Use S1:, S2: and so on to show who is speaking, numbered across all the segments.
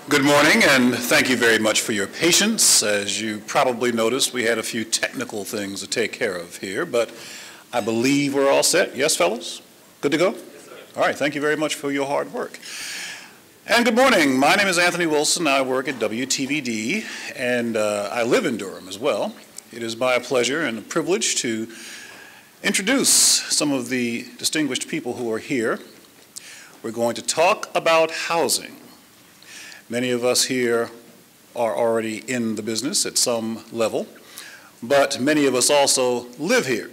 S1: Good morning, and thank you very much for your patience. As you probably noticed, we had a few technical things to take care of here, but I believe we're all set. Yes, fellas? Good to go? Yes, sir. All right, thank you very much for your hard work. And good morning. My name is Anthony Wilson. I work at WTVD, and I live in Durham as well. It is my pleasure and a privilege to introduce some of the distinguished people who are here. We're going to talk about housing. Many of us here are already in the business at some level, but many of us also live here.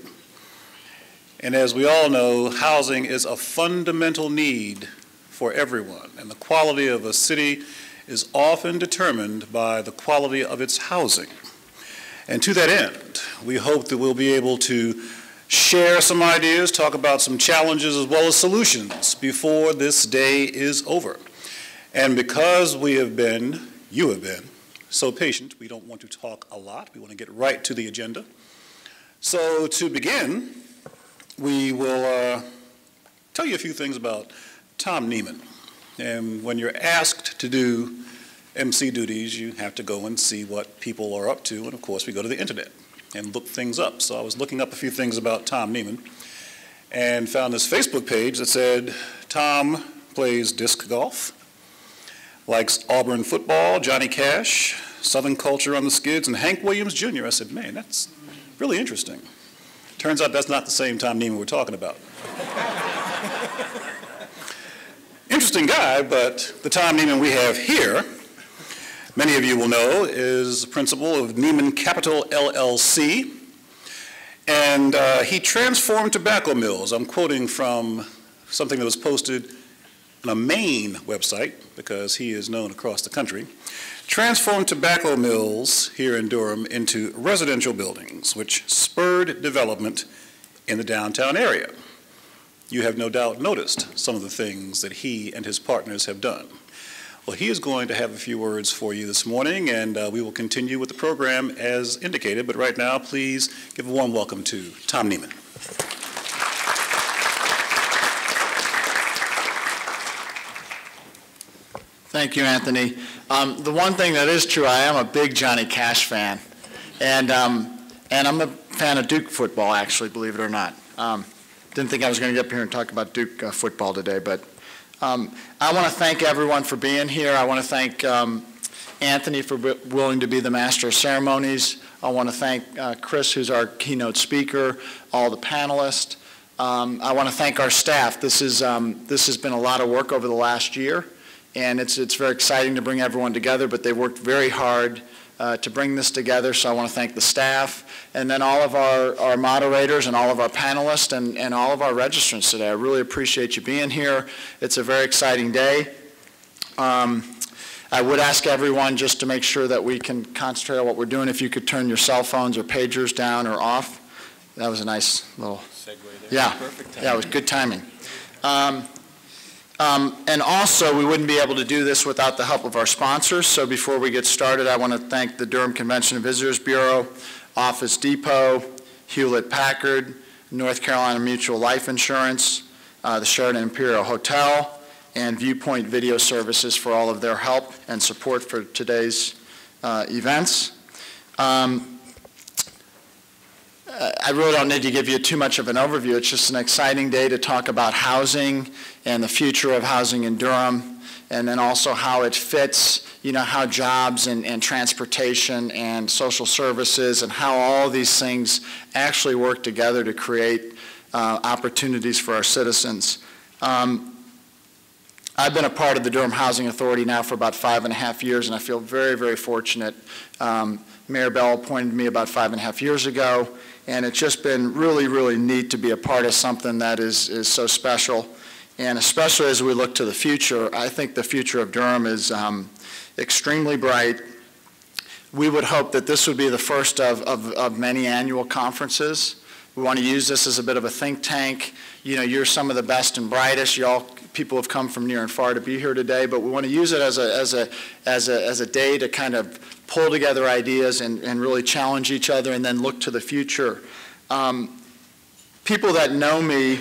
S1: And as we all know, housing is a fundamental need for everyone, and the quality of a city is often determined by the quality of its housing. And to that end, we hope that we'll be able to share some ideas, talk about some challenges as well as solutions before this day is over. And because you have been so patient, we don't want to talk a lot. We want to get right to the agenda. So to begin, we will tell you a few things about Tom Neiman. And when you're asked to do MC duties, you have to go and see what people are up to. And of course, we go to the internet and look things up. So I was looking up a few things about Tom Neiman and found this Facebook page that said, Tom plays disc golf, likes Auburn football, Johnny Cash, Southern culture on the skids, and Hank Williams Jr. I said, man, that's really interesting. Turns out that's not the same Tom Neiman we're talking about. Interesting guy, but the Tom Neiman we have here, many of you will know, is the principal of Neiman Capital LLC, and he transformed tobacco mills. I'm quoting from something that was posted on a Maine website, because he is known across the country, transformed tobacco mills here in Durham into residential buildings, which spurred development in the downtown area. You have no doubt noticed some of the things that he and his partners have done. Well, he is going to have a few words for you this morning, and we will continue with the program as indicated, but right now, please give a warm welcome to Tom Neiman.
S2: Thank you, Anthony. The one thing that is true, I am a big Johnny Cash fan, and I'm a fan of Duke football, actually, believe it or not. Didn't think I was going to get up here and talk about Duke football today, but I want to thank everyone for being here. I want to thank Anthony for willing to be the master of ceremonies. I want to thank Chris, who's our keynote speaker, all the panelists. I want to thank our staff. This has been a lot of work over the last year. And it's very exciting to bring everyone together, but they worked very hard to bring this together, so I want to thank the staff, and then all of our moderators and all of our panelists and all of our registrants today. I really appreciate you being here. It's a very exciting day. I would ask everyone just to make sure that we can concentrate on what we're doing, if you could turn your cell phones or pagers down or off. That was a nice little segue there. Yeah, perfect timing. Yeah, it was good timing. And also, we wouldn't be able to do this without the help of our sponsors. So before we get started, I want to thank the Durham Convention and Visitors Bureau, Office Depot, Hewlett-Packard, North Carolina Mutual Life Insurance, the Sheraton Imperial Hotel, and Viewpoint Video Services for all of their help and support for today's events. I really don't need to give you too much of an overview. It's just an exciting day to talk about housing and the future of housing in Durham, and then also how it fits, how jobs and transportation and social services and how all these things actually work together to create opportunities for our citizens. I've been a part of the Durham Housing Authority now for about 5.5 years, and I feel very, very fortunate. Mayor Bell appointed me about 5.5 years ago, and it's just been really, really neat to be a part of something that is so special. And especially as we look to the future, I think the future of Durham is extremely bright. We would hope that this would be the first of many annual conferences. We want to use this as a bit of a think tank. You're some of the best and brightest. People have come from near and far to be here today, but we want to use it as a day to kind of pull together ideas and really challenge each other and then look to the future. People that know me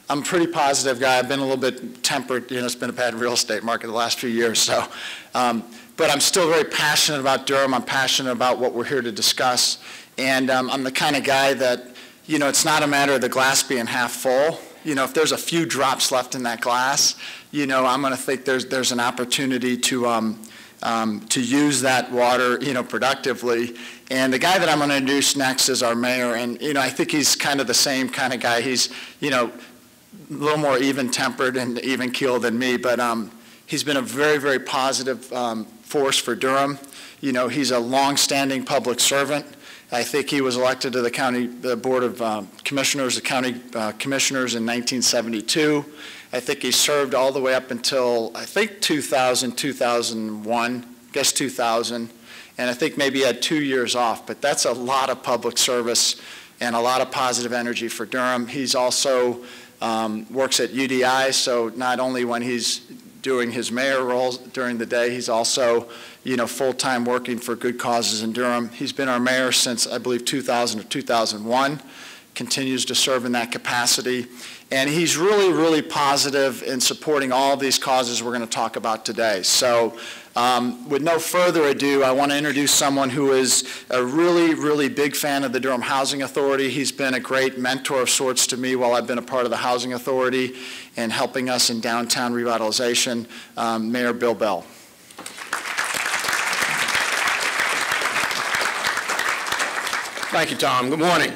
S2: I'm a pretty positive guy. I've been a little bit tempered. You know, it's been a bad real estate market the last few years. So, but I'm still very passionate about Durham. I'm passionate about what we're here to discuss. And I'm the kind of guy that, you know, it's not a matter of the glass being half full. You know, if there's a few drops left in that glass, you know, I'm going to think there's an opportunity to use that water, you know, productively. And the guy that I'm going to introduce next is our mayor. And, you know, I think he's kind of the same kind of guy. He's, you know, a little more even-tempered and even-keeled than me, but he's been a very, very positive force for Durham. You know, he's a long-standing public servant. I think he was elected to the Board of Commissioners, the county commissioners in 1972. I think he served all the way up until, I think, 2000, 2001, I guess 2000. And I think maybe he had 2 years off, but that's a lot of public service and a lot of positive energy for Durham. He's also works at UDI, so not only when he's doing his mayor roles during the day, he's also, you know, full-time working for good causes in Durham. He's been our mayor since, I believe, 2000 or 2001, continues to serve in that capacity. And he's really, really positive in supporting all of these causes we're going to talk about today. So with no further ado, I want to introduce someone who is a really, really big fan of the Durham Housing Authority. He's been a great mentor of sorts to me while I've been a part of the Housing Authority and helping us in downtown revitalization, Mayor Bill Bell.
S3: Thank you, Tom. Good morning.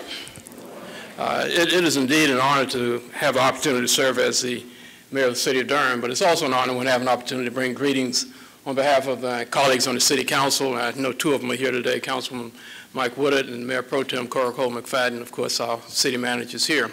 S3: It is indeed an honor to have the opportunity to serve as the mayor of the city of Durham, but it's also an honor when I have an opportunity to bring greetings on behalf of my colleagues on the city council. I know two of them are here today, Councilman Mike Woodard and Mayor Pro Tem Cora Cole McFadden, of course, our city managers here.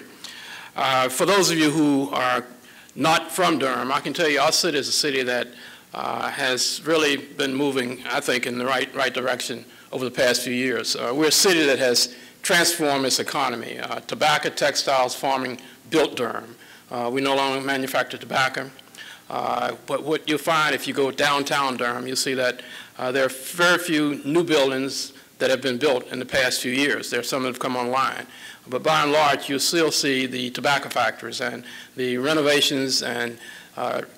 S3: For those of you who are not from Durham, I can tell you our city is a city that has really been moving, I think, in the right direction over the past few years. We're a city that has transform its economy. Tobacco, textiles, farming built Durham. We no longer manufacture tobacco. But what you'll find if you go downtown Durham, you'll see that there are very few new buildings that have been built in the past few years. There are some that have come online. But by and large, you'll still see the tobacco factories and the renovations and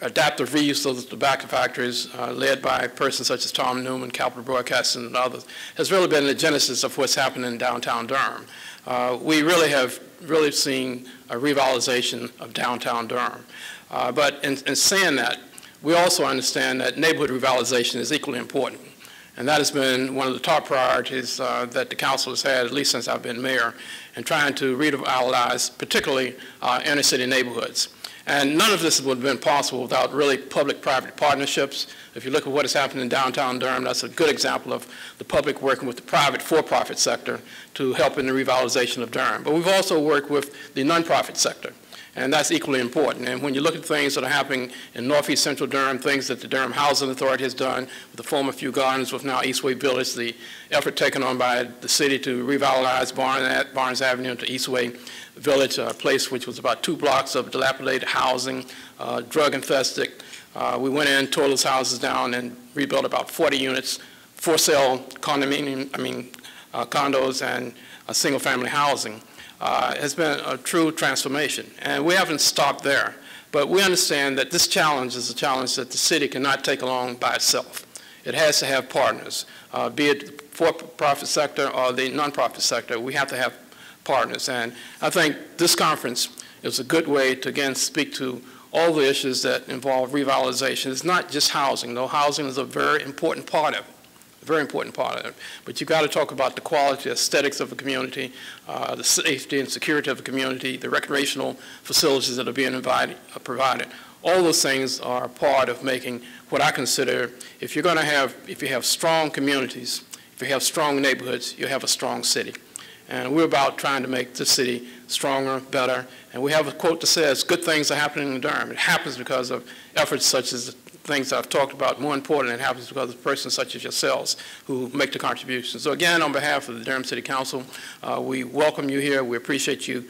S3: adaptive reuse of the tobacco factories led by persons such as Tom Newman, Capital Broadcasting, and others, has really been the genesis of what's happening in downtown Durham. We really have seen a revitalization of downtown Durham. But in saying that, we also understand that neighborhood revitalization is equally important. And that has been one of the top priorities that the council has had, at least since I've been mayor, in trying to revitalize particularly inner city neighborhoods. And none of this would have been possible without really public-private partnerships. If you look at what has happened in downtown Durham, that's a good example of the public working with the private for-profit sector to help in the revitalization of Durham. But we've also worked with the nonprofit sector, and that's equally important. And when you look at things that are happening in northeast central Durham, things that the Durham Housing Authority has done with the former Few Gardens, with now Eastway Village, the effort taken on by the city to revitalize Barnes Avenue into Eastway Village, a place which was about 2 blocks of dilapidated housing, drug-infested. We went in, tore those houses down, and rebuilt about 40 units, for-sale condos and single-family housing. Has been a true transformation. And we haven't stopped there. But we understand that this challenge is a challenge that the city cannot take along by itself. It has to have partners, be it the for-profit sector or the nonprofit sector. We have to have partners. And I think this conference is a good way to, again, speak to all the issues that involve revitalization. It's not just housing, though housing is a very important part of it. Very important part of it. But you've got to talk about the quality, aesthetics of a community, the safety and security of a community, the recreational facilities that are being provided. All those things are part of making what I consider, if you have strong communities, if you have strong neighborhoods, you have a strong city. And we're about trying to make this city stronger, better. And we have a quote that says, good things are happening in Durham. It happens because of efforts such as things I've talked about. More important, it happens because of persons such as yourselves who make the contributions. So again, on behalf of the Durham City Council, we welcome you here. We appreciate you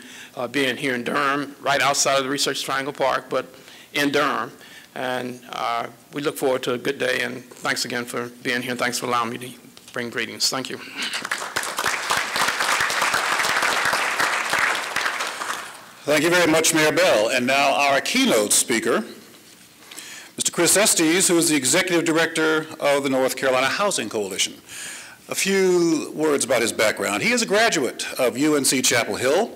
S3: being here in Durham, right outside of the Research Triangle Park, but in Durham. And we look forward to a good day, and thanks again for being here, and thanks for allowing me to bring greetings. Thank you.
S1: Thank you very much, Mayor Bell. And now our keynote speaker, Mr. Chris Estes, who is the Executive Director of the North Carolina Housing Coalition. A few words about his background. He is a graduate of UNC Chapel Hill,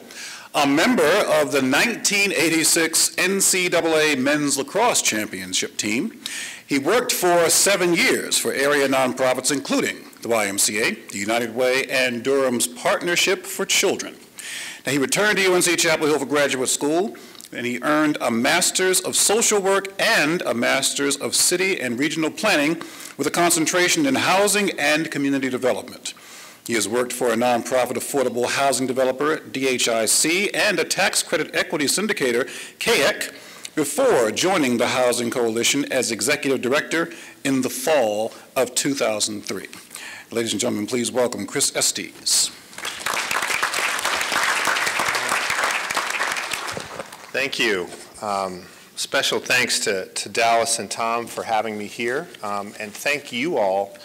S1: a member of the 1986 NCAA Men's Lacrosse Championship team. He worked for 7 years for area nonprofits, including the YMCA, the United Way, and Durham's Partnership for Children. Now, he returned to UNC Chapel Hill for graduate school, and he earned a Master's of Social Work and a Master's of City and Regional Planning with a concentration in housing and community development. He has worked for a nonprofit affordable housing developer, DHC, and a tax credit equity syndicator, KEC, before joining the Housing Coalition as Executive Director in the fall of 2003. Ladies and gentlemen, please welcome Chris Estes.
S4: Thank you. Special thanks to Dallas and Tom for having me here, and thank you all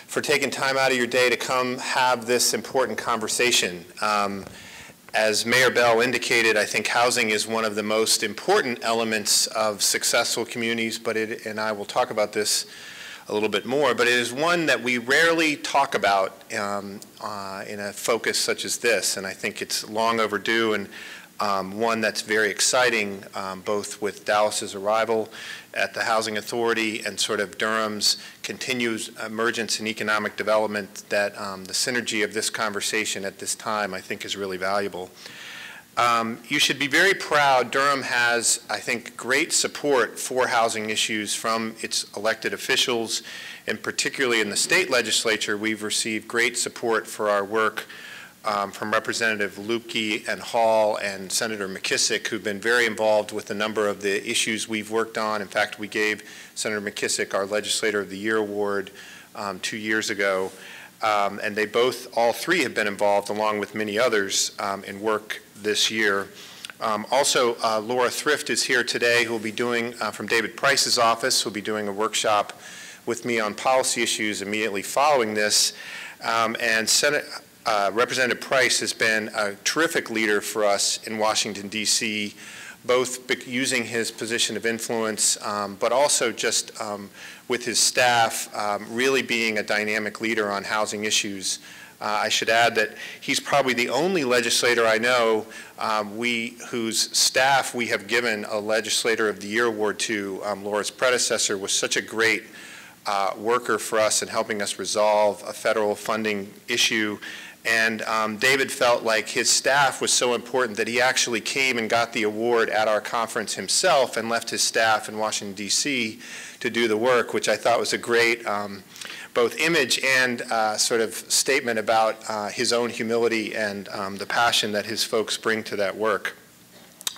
S4: for taking time out of your day to come have this important conversation. As Mayor Bell indicated, I think housing is one of the most important elements of successful communities, and I will talk about this a little bit more, but it is one that we rarely talk about in a focus such as this, and I think it's long overdue, and one that's very exciting, both with Dallas's arrival at the Housing Authority and sort of Durham's continued emergence in economic development, that the synergy of this conversation at this time I think is really valuable. You should be very proud. Durham has, I think, great support for housing issues from its elected officials, and particularly in the state legislature, we've received great support for our work from Representative Lupke and Hall and Senator McKissick, who've been very involved with a number of the issues we've worked on. In fact, we gave Senator McKissick our Legislator of the Year award 2 years ago. And they all three have been involved, along with many others, in work this year. Also, Laura Thrift is here today, who will be doing, from David Price's office, who will be doing a workshop with me on policy issues immediately following this. And Representative Price has been a terrific leader for us in Washington, D.C., both using his position of influence, but also just with his staff, really being a dynamic leader on housing issues. I should add that he's probably the only legislator I know whose staff we have given a Legislator of the Year award to. Laura's predecessor was such a great worker for us in helping us resolve a federal funding issue. And David felt like his staff was so important that he actually came and got the award at our conference himself and left his staff in Washington, D.C. to do the work, which I thought was a great both image and sort of statement about his own humility and the passion that his folks bring to that work.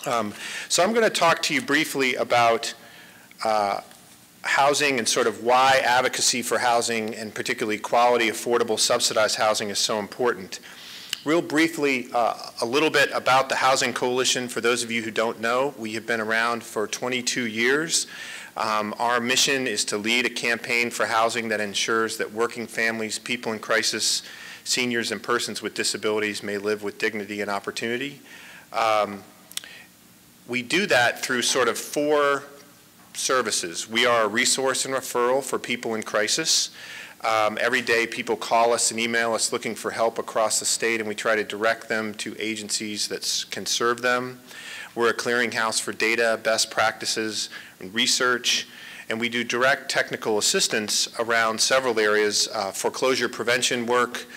S4: So I'm going to talk to you briefly about housing and sort of why advocacy for housing, and particularly quality, affordable, subsidized housing, is so important. Real briefly, a little bit about the Housing Coalition. For those of you who don't know, we have been around for 22 years. Our mission is to lead a campaign for housing that ensures that working families, people in crisis, seniors, and persons with disabilities may live with dignity and opportunity. We do that through sort of 4 services. We are a resource and referral for people in crisis. Every day people call us and email us looking for help across the state, and we try to direct them to agencies that can serve them. We're a clearinghouse for data, best practices, and research, and we do direct technical assistance around several areas: foreclosure prevention work,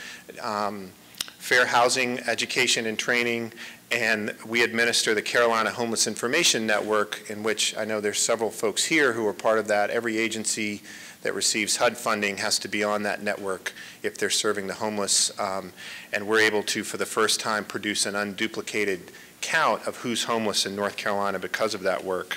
S4: fair housing education and training, and we administer the Carolina Homeless Information Network, in which I know there's several folks here who are part of that. Every agency that receives HUD funding has to be on that network if they're serving the homeless, and we're able to, for the first time, produce an unduplicated count of who's homeless in North Carolina because of that work.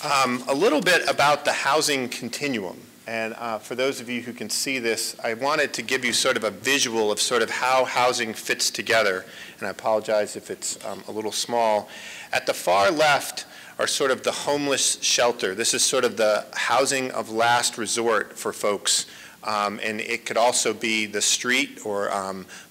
S4: A little bit about the housing continuum. And for those of you who can see this, I wanted to give you sort of a visual of sort of how housing fits together. And I apologize if it's a little small. At the far left are sort of the homeless shelter. This is sort of the housing of last resort for folks And it could also be the street or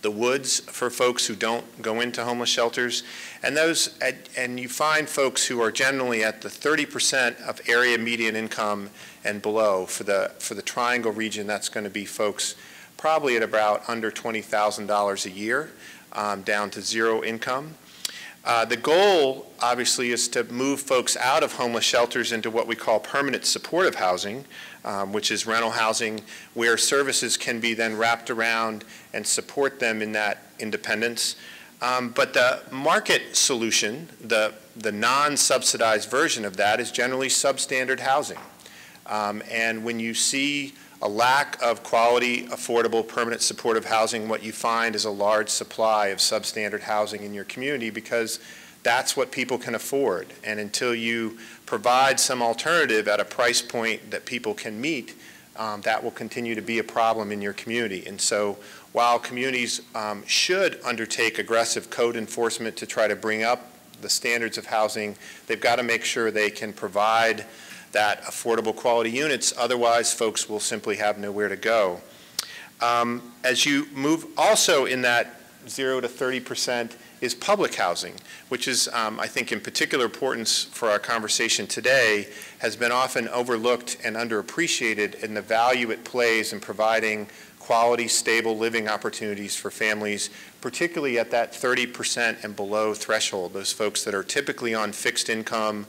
S4: the woods for folks who don't go into homeless shelters. And you find folks who are generally at the 30% of area median income and below. For the Triangle region, that's going to be folks probably at about under $20,000 a year, down to zero income. The goal, obviously, is to move folks out of homeless shelters into what we call permanent supportive housing, which is rental housing where services can be then wrapped around and support them in that independence. But the market solution, the non-subsidized version of that, is generally substandard housing. And when you see a lack of quality, affordable, permanent supportive housing, what you find is a large supply of substandard housing in your community because that's what people can afford. And until you provide some alternative at a price point that people can meet, that will continue to be a problem in your community. And so while communities should undertake aggressive code enforcement to try to bring up the standards of housing, they've got to make sure they can provide that affordable quality units. Otherwise, folks will simply have nowhere to go. As you move, also in that 0 to 30% is public housing, which is, I think, in particular importance for our conversation today, has been often overlooked and underappreciated in the value it plays in providing quality, stable living opportunities for families, particularly at that 30% and below threshold, those folks that are typically on fixed income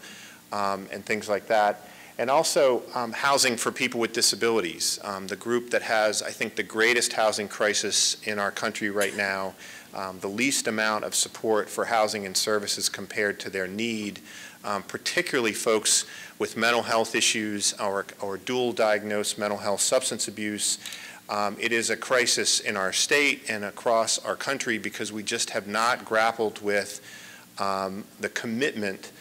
S4: and things like that. And also housing for people with disabilities, the group that has, I think, the greatest housing crisis in our country right now, the least amount of support for housing and services compared to their need, particularly folks with mental health issues or dual diagnosed mental health substance abuse. It is a crisis in our state and across our country because we just have not grappled with the commitment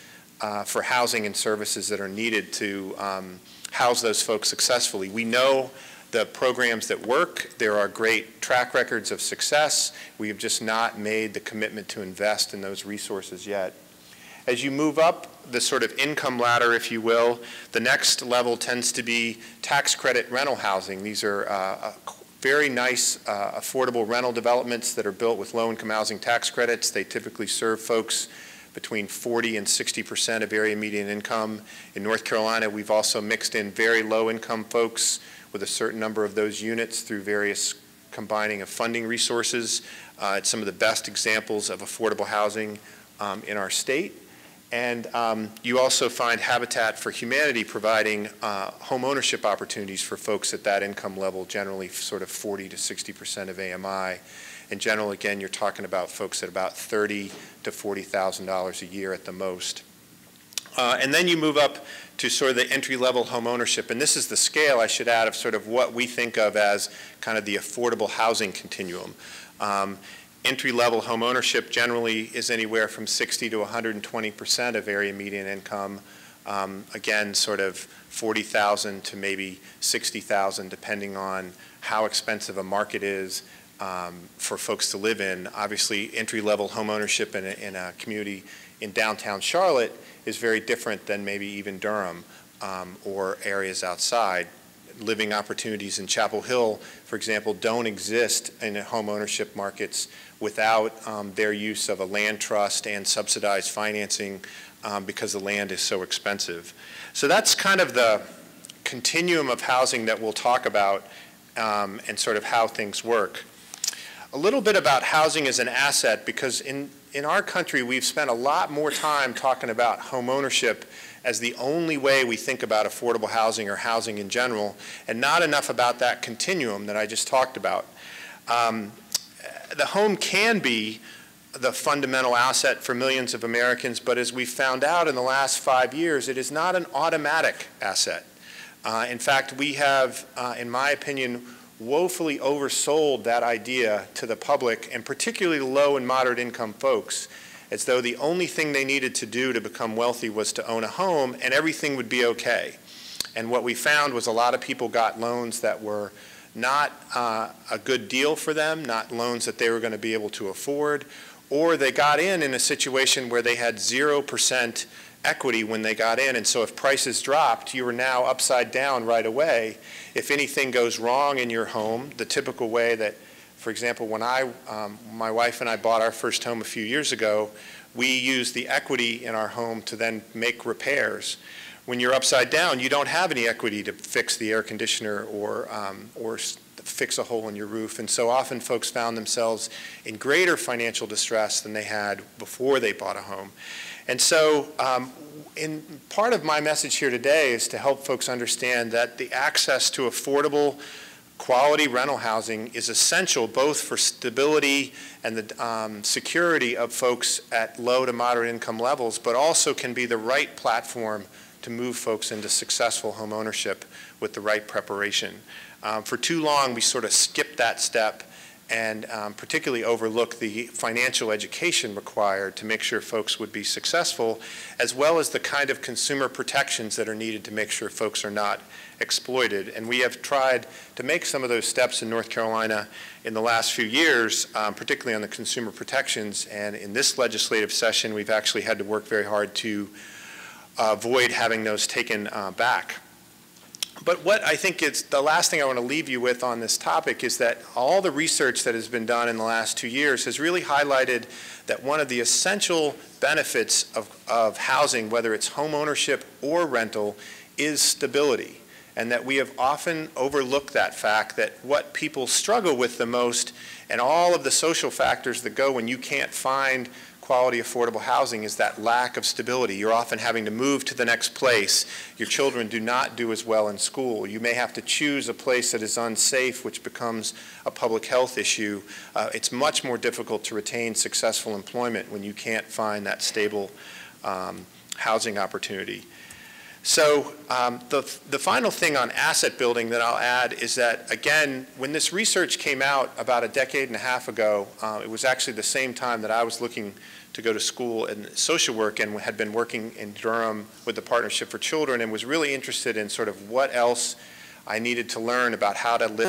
S4: for housing and services that are needed to house those folks successfully. We know the programs that work. There are great track records of success. We have just not made the commitment to invest in those resources yet. As you move up the sort of income ladder, if you will, the next level tends to be tax credit rental housing. These are very nice, affordable rental developments that are built with low-income housing tax credits. They typically serve folks between 40 and 60% of area median income. In North Carolina, we've also mixed in very low-income folks with a certain number of those units through various combining of funding resources. It's some of the best examples of affordable housing in our state. And you also find Habitat for Humanity providing home ownership opportunities for folks at that income level, generally sort of 40 to 60% of AMI. In general, again, you're talking about folks at about $30,000 to $40,000 a year at the most. And then you move up to sort of the entry-level home ownership. And this is the scale, I should add, of sort of what we think of as kind of the affordable housing continuum. Entry-level home ownership generally is anywhere from 60 to 120% of area median income. Again, sort of 40,000 to maybe 60,000, depending on how expensive a market is for folks to live in. Obviously, entry-level home ownership in a community in downtown Charlotte is very different than maybe even Durham or areas outside. Living opportunities in Chapel Hill, for example, don't exist in home ownership markets without their use of a land trust and subsidized financing because the land is so expensive. So that's kind of the continuum of housing that we'll talk about and sort of how things work. A little bit about housing as an asset, because in our country we've spent a lot more time talking about home ownership as the only way we think about affordable housing or housing in general, and not enough about that continuum that I just talked about. The home can be the fundamental asset for millions of Americans, but as we found out in the last 5 years, it is not an automatic asset. In fact, we have, in my opinion, woefully oversold that idea to the public, and particularly low and moderate income folks, as though the only thing they needed to do to become wealthy was to own a home and everything would be okay. And what we found was a lot of people got loans that were not a good deal for them, not loans that they were going to be able to afford, or they got in a situation where they had 0% equity when they got in, and so if prices dropped, you were now upside down right away. If anything goes wrong in your home, the typical way that, for example, when my wife and I bought our first home a few years ago, we used the equity in our home to then make repairs. When you're upside down, you don't have any equity to fix the air conditioner or fix a hole in your roof. And so often folks found themselves in greater financial distress than they had before they bought a home. And so in part of my message here today is to help folks understand that the access to affordable, quality rental housing is essential both for stability and the security of folks at low to moderate income levels, but also can be the right platform to move folks into successful home ownership with the right preparation. For too long, we sort of skipped that step and particularly overlooked the financial education required to make sure folks would be successful, as well as the kind of consumer protections that are needed to make sure folks are not exploited. And we have tried to make some of those steps in North Carolina in the last few years, particularly on the consumer protections. And in this legislative session, we've actually had to work very hard to avoid having those taken back. But what I think is the last thing I want to leave you with on this topic is that all the research that has been done in the last 2 years has really highlighted that one of the essential benefits of housing, whether it's home ownership or rental, is stability. And that we have often overlooked that fact, that what people struggle with the most and all of the social factors that go when you can't find quality, affordable housing is that lack of stability. You're often having to move to the next place. Your children do not do as well in school. You may have to choose a place that is unsafe, which becomes a public health issue. It's much more difficult to retain successful employment when you can't find that stable housing opportunity. So the final thing on asset building that I'll add is that, again, when this research came out about a decade and a half ago, it was actually the same time that I was looking to go to school in social work and had been working in Durham with the Partnership for Children and was really interested in sort of what else I needed to learn about how to live